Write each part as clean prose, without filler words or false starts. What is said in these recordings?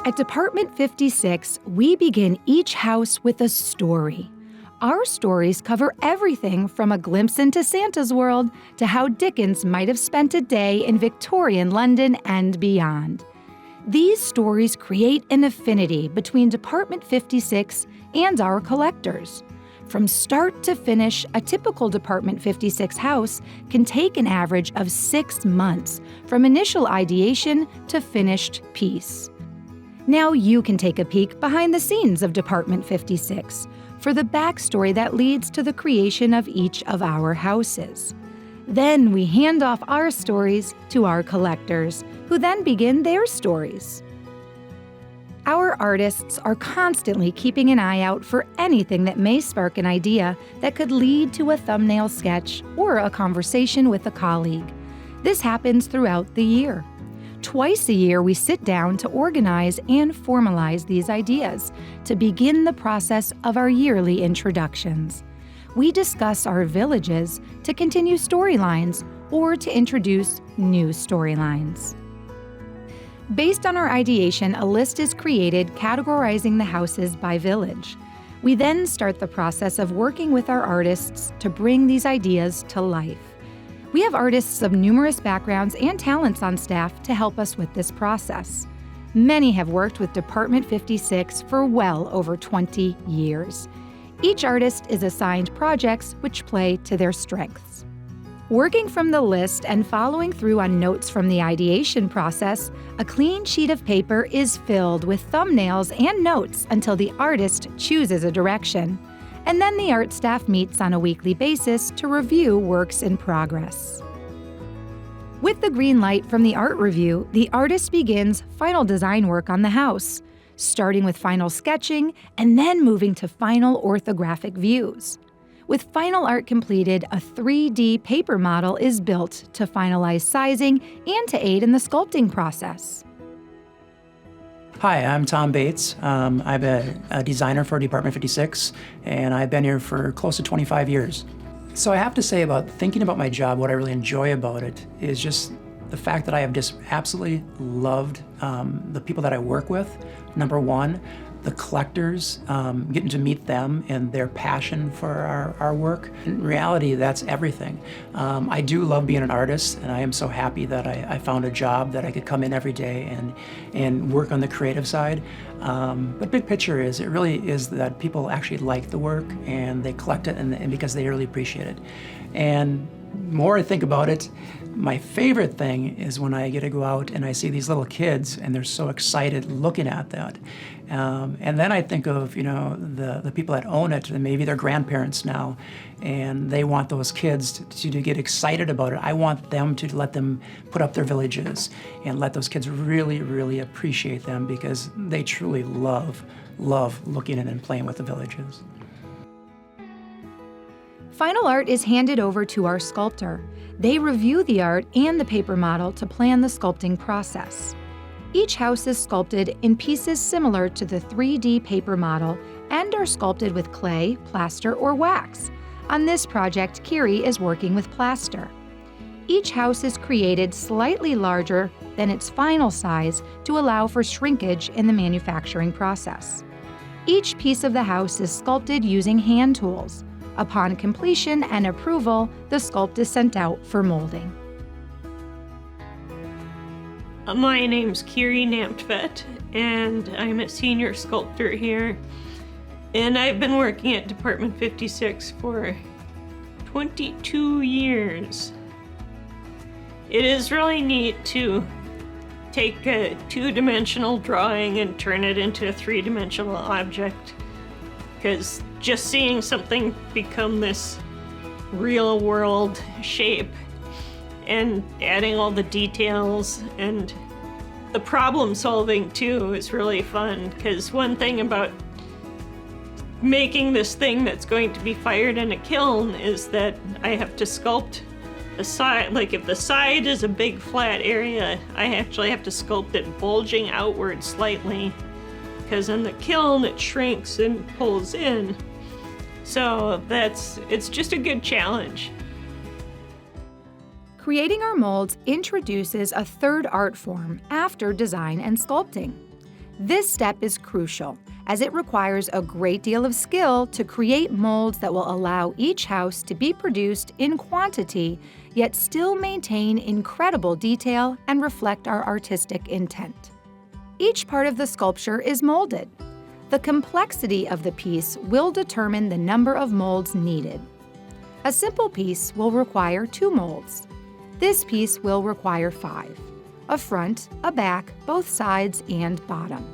At Department 56, we begin each house with a story. Our stories cover everything from a glimpse into Santa's world to how Dickens might have spent a day in Victorian London and beyond. These stories create an affinity between Department 56 and our collectors. From start to finish, a typical Department 56 house can take an average of 6 months from initial ideation to finished piece. Now you can take a peek behind the scenes of Department 56 for the backstory that leads to the creation of each of our houses. Then we hand off our stories to our collectors, who then begin their stories. Our artists are constantly keeping an eye out for anything that may spark an idea that could lead to a thumbnail sketch or a conversation with a colleague. This happens throughout the year. Twice a year, we sit down to organize and formalize these ideas to begin the process of our yearly introductions. We discuss our villages to continue storylines or to introduce new storylines. Based on our ideation, a list is created categorizing the houses by village. We then start the process of working with our artists to bring these ideas to life. We have artists of numerous backgrounds and talents on staff to help us with this process. Many have worked with Department 56 for well over 20 years. Each artist is assigned projects which play to their strengths. Working from the list and following through on notes from the ideation process, a clean sheet of paper is filled with thumbnails and notes until the artist chooses a direction. And then the art staff meets on a weekly basis to review works in progress. With the green light from the art review, the artist begins final design work on the house, starting with final sketching and then moving to final orthographic views. With final art completed, a 3D paper model is built to finalize sizing and to aid in the sculpting process. Hi, I'm Tom Bates. I'm a designer for Department 56, and I've been here for close to 25 years. So I have to say about thinking about my job, what I really enjoy about it is just the fact that I have just absolutely loved the people that I work with. Number one, the collectors, getting to meet them and their passion for our work. In reality, that's everything. I do love being an artist, and I am so happy that I found a job that I could come in every day and work on the creative side. But big picture is, it really is that people actually like the work and they collect it and because they really appreciate it. And the more I think about it, my favorite thing is when I get to go out and I see these little kids and they're so excited looking at that. And then I think of, the people that own it, and maybe they're grandparents now, and they want those kids to get excited about it. I want them to let them put up their villages and let those kids really, really appreciate them because they truly love looking at and playing with the villages. Final art is handed over to our sculptor. They review the art and the paper model to plan the sculpting process. Each house is sculpted in pieces similar to the 3D paper model and are sculpted with clay, plaster, or wax. On this project, Kiri is working with plaster. Each house is created slightly larger than its final size to allow for shrinkage in the manufacturing process. Each piece of the house is sculpted using hand tools. Upon completion and approval, the sculpt is sent out for molding. My name's Kiri Namtvedt, and I'm a senior sculptor here. And I've been working at Department 56 for 22 years. It is really neat to take a two-dimensional drawing and turn it into a three-dimensional object, because just seeing something become this real-world shape and adding all the details and the problem solving too is really fun, because one thing about making this thing that's going to be fired in a kiln is that I have to sculpt the side. Like if the side is a big flat area, I actually have to sculpt it bulging outward slightly, because in the kiln it shrinks and pulls in. So it's just a good challenge. Creating our molds introduces a third art form after design and sculpting. This step is crucial, as it requires a great deal of skill to create molds that will allow each house to be produced in quantity, yet still maintain incredible detail and reflect our artistic intent. Each part of the sculpture is molded. The complexity of the piece will determine the number of molds needed. A simple piece will require 2 molds. This piece will require 5. A front, a back, both sides, and bottom.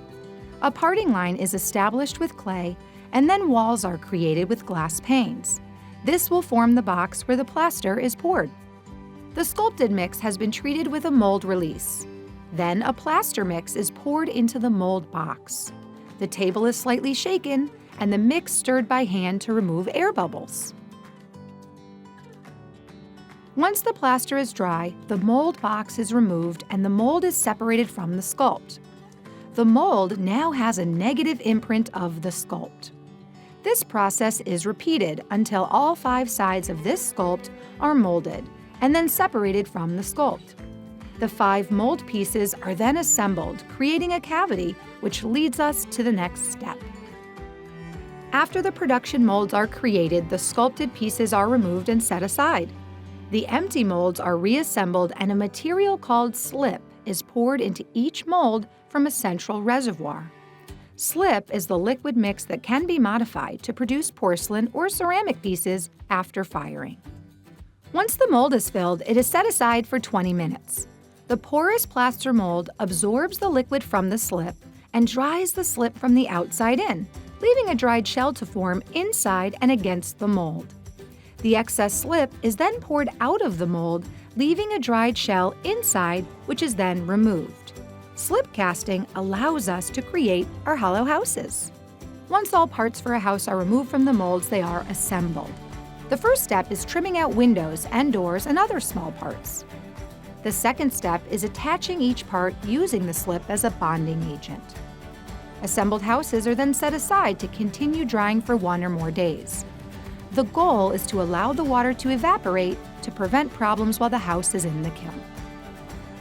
A parting line is established with clay, and then walls are created with glass panes. This will form the box where the plaster is poured. The sculpted mix has been treated with a mold release. Then a plaster mix is poured into the mold box. The table is slightly shaken, and the mix stirred by hand to remove air bubbles. Once the plaster is dry, the mold box is removed and the mold is separated from the sculpt. The mold now has a negative imprint of the sculpt. This process is repeated until all 5 sides of this sculpt are molded and then separated from the sculpt. The 5 mold pieces are then assembled, creating a cavity, which leads us to the next step. After the production molds are created, the sculpted pieces are removed and set aside. The empty molds are reassembled and a material called slip is poured into each mold from a central reservoir. Slip is the liquid mix that can be modified to produce porcelain or ceramic pieces after firing. Once the mold is filled, it is set aside for 20 minutes. The porous plaster mold absorbs the liquid from the slip and dries the slip from the outside in, leaving a dried shell to form inside and against the mold. The excess slip is then poured out of the mold, leaving a dried shell inside, which is then removed. Slip casting allows us to create our hollow houses. Once all parts for a house are removed from the molds, they are assembled. The first step is trimming out windows and doors and other small parts. The second step is attaching each part using the slip as a bonding agent. Assembled houses are then set aside to continue drying for 1 or more days. The goal is to allow the water to evaporate to prevent problems while the house is in the kiln.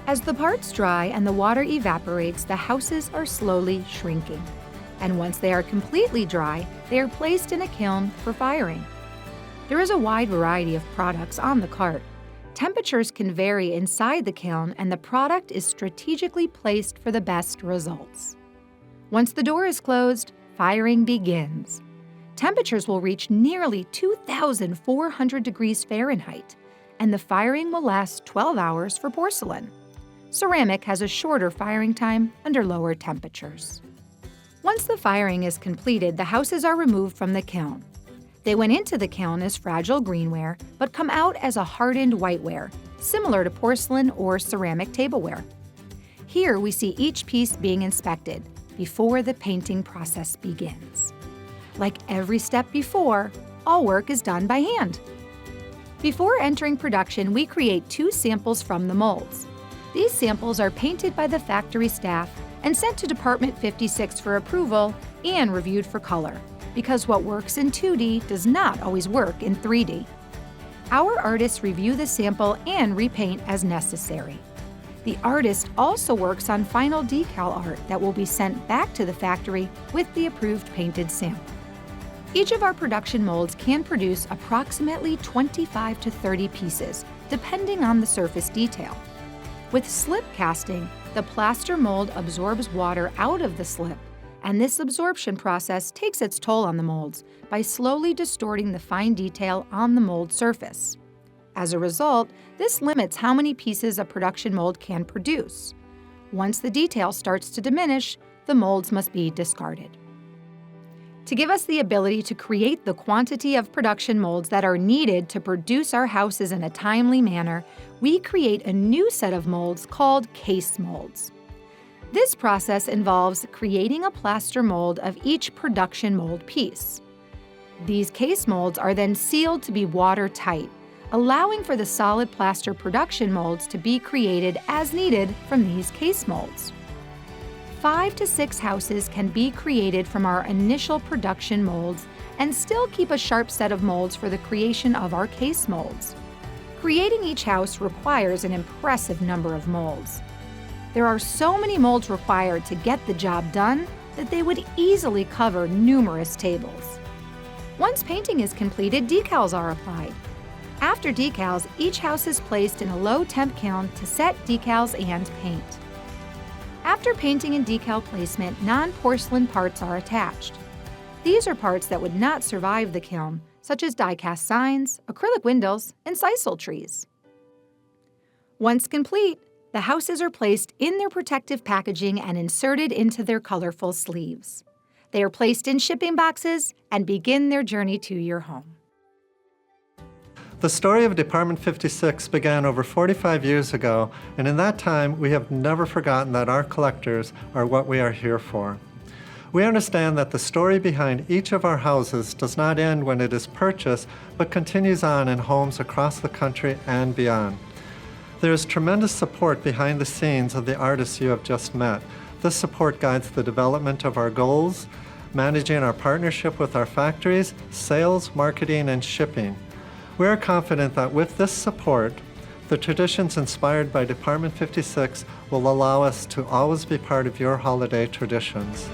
As the parts dry and the water evaporates, the houses are slowly shrinking. And once they are completely dry, they are placed in a kiln for firing. There is a wide variety of products on the cart. Temperatures can vary inside the kiln, and the product is strategically placed for the best results. Once the door is closed, firing begins. Temperatures will reach nearly 2,400 degrees Fahrenheit, and the firing will last 12 hours for porcelain. Ceramic has a shorter firing time under lower temperatures. Once the firing is completed, the houses are removed from the kiln. They went into the kiln as fragile greenware, but come out as a hardened whiteware, similar to porcelain or ceramic tableware. Here we see each piece being inspected before the painting process begins. Like every step before, all work is done by hand. Before entering production, we create 2 samples from the molds. These samples are painted by the factory staff and sent to Department 56 for approval and reviewed for color, because what works in 2D does not always work in 3D. Our artists review the sample and repaint as necessary. The artist also works on final decal art that will be sent back to the factory with the approved painted sample. Each of our production molds can produce approximately 25 to 30 pieces, depending on the surface detail. With slip casting, the plaster mold absorbs water out of the slip, and this absorption process takes its toll on the molds by slowly distorting the fine detail on the mold surface. As a result, this limits how many pieces a production mold can produce. Once the detail starts to diminish, the molds must be discarded. To give us the ability to create the quantity of production molds that are needed to produce our houses in a timely manner, we create a new set of molds called case molds. This process involves creating a plaster mold of each production mold piece. These case molds are then sealed to be watertight, allowing for the solid plaster production molds to be created as needed from these case molds. 5 to 6 houses can be created from our initial production molds and still keep a sharp set of molds for the creation of our case molds. Creating each house requires an impressive number of molds. There are so many molds required to get the job done that they would easily cover numerous tables. Once painting is completed, decals are applied. After decals, each house is placed in a low-temp kiln to set decals and paint. After painting and decal placement, non-porcelain parts are attached. These are parts that would not survive the kiln, such as die-cast signs, acrylic windows, and sisal trees. Once complete, the houses are placed in their protective packaging and inserted into their colorful sleeves. They are placed in shipping boxes and begin their journey to your home. The story of Department 56 began over 45 years ago, and in that time, we have never forgotten that our collectors are what we are here for. We understand that the story behind each of our houses does not end when it is purchased, but continues on in homes across the country and beyond. There is tremendous support behind the scenes of the artists you have just met. This support guides the development of our goals, managing our partnership with our factories, sales, marketing, and shipping. We are confident that with this support, the traditions inspired by Department 56 will allow us to always be part of your holiday traditions.